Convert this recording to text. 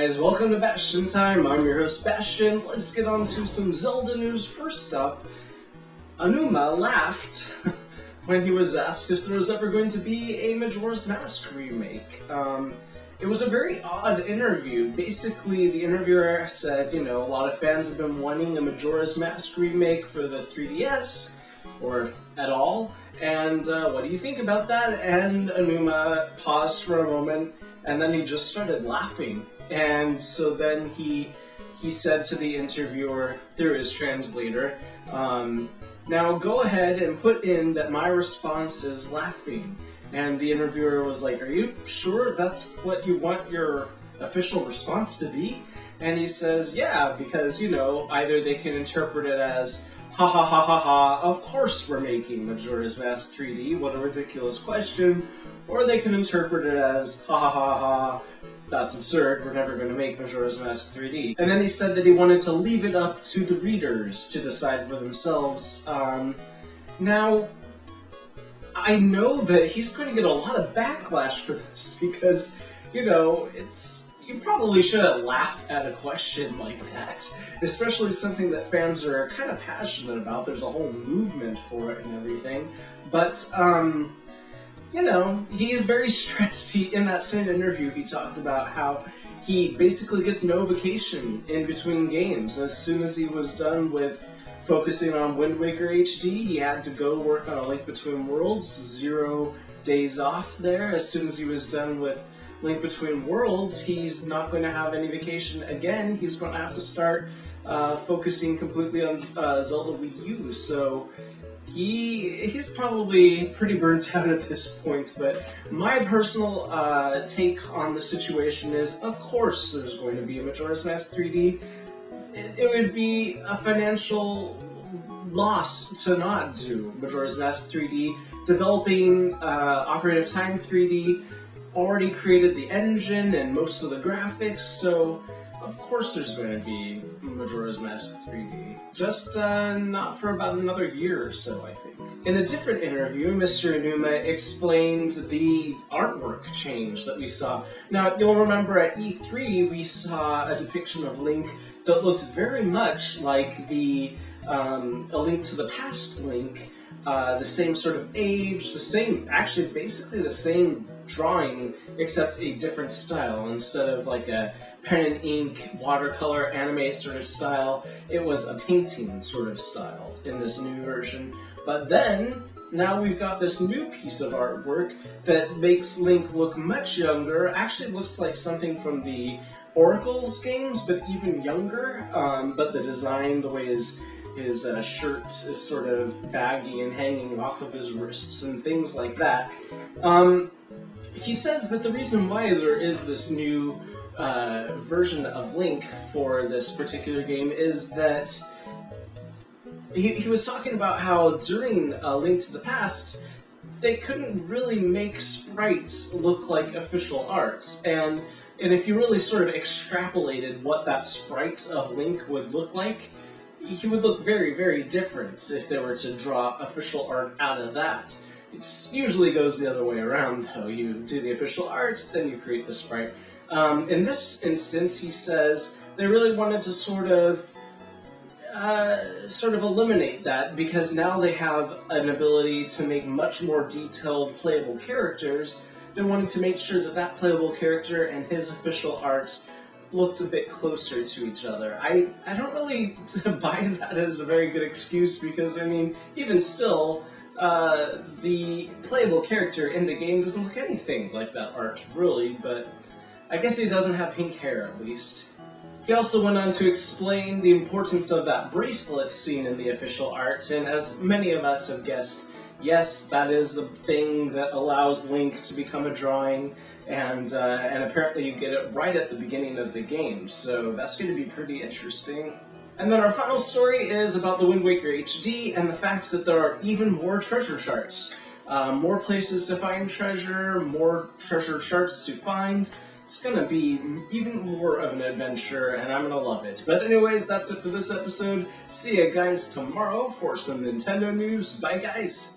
guys, welcome to Bastian Time. I'm your host Bastian. Let's get on to some Zelda news. First up, Aonuma laughed when he was asked if there was ever going to be a Majora's Mask remake. It was a very odd interview. Basically, the interviewer said, a lot of fans have been wanting a Majora's Mask remake for the 3DS, or at all, and what do you think about that? And Aonuma paused for a moment, and then he just started laughing. And so then he said to the interviewer, through his translator, now go ahead and put in that my response is laughing. And the interviewer was like, are you sure that's what you want your official response to be? And he says, yeah, because, either they can interpret it as, ha ha ha ha ha, of course we're making Majora's Mask 3D, what a ridiculous question. Or they can interpret it as, ha ha ha ha, that's absurd, we're never going to make Majora's Mask 3D. And then he said that he wanted to leave it up to the readers to decide for themselves. Now, I know that he's going to get a lot of backlash for this because, you probably shouldn't laugh at a question like that, especially something that fans are kind of passionate about. There's a whole movement for it and everything. But, he is very stressed. In that same interview, he talked about how he basically gets no vacation in between games. As soon as he was done with focusing on Wind Waker HD, he had to go work on A Link Between Worlds, 0 days off there. As soon as he was done with Link Between Worlds, he's not going to have any vacation again. He's going to have to start focusing completely on Zelda Wii U. So he's probably pretty burnt out at this point. But my personal take on the situation is, of course there's going to be a Majora's Mask 3D. It would be a financial loss to not do Majora's Mask 3D. Developing Ocarina of Time 3D already created the engine and most of the graphics, so of course there's going to be Majora's Mask 3D. Just not for about another year or so, I think. In a different interview, Mr. Aonuma explained the artwork change that we saw. Now, you'll remember at E3 we saw a depiction of Link that looked very much like the A Link to the Past Link, the same sort of age, actually basically the same drawing, except a different style. Instead of like a pen and ink, watercolor, anime sort of style, it was a painting sort of style in this new version. But then, now we've got this new piece of artwork that makes Link look much younger. Actually looks like something from the Oracle's games, but even younger. But the design, the way his shirt is sort of baggy and hanging off of his wrists and things like that. He says that the reason why there is this new version of Link for this particular game is that he was talking about how during Link to the Past, they couldn't really make sprites look like official art. And if you really sort of extrapolated what that sprite of Link would look like, he would look very, very different if they were to draw official art out of that. It usually goes the other way around, though. You do the official art, then you create the sprite. In this instance, he says they really wanted to sort of eliminate that, because now they have an ability to make much more detailed playable characters. They wanted to make sure that that playable character and his official art looked a bit closer to each other. I don't really buy that as a very good excuse, because, even still, the playable character in the game doesn't look anything like that art, really, but I guess he doesn't have pink hair, at least. He also went on to explain the importance of that bracelet seen in the official art, and as many of us have guessed, yes, that is the thing that allows Link to become a drawing, and apparently you get it right at the beginning of the game, so that's going to be pretty interesting. And then our final story is about the Wind Waker HD and the fact that there are even more treasure charts. More places to find treasure, more treasure charts to find. It's going to be even more of an adventure, and I'm going to love it. But anyways, that's it for this episode. See ya guys tomorrow for some Nintendo news. Bye guys!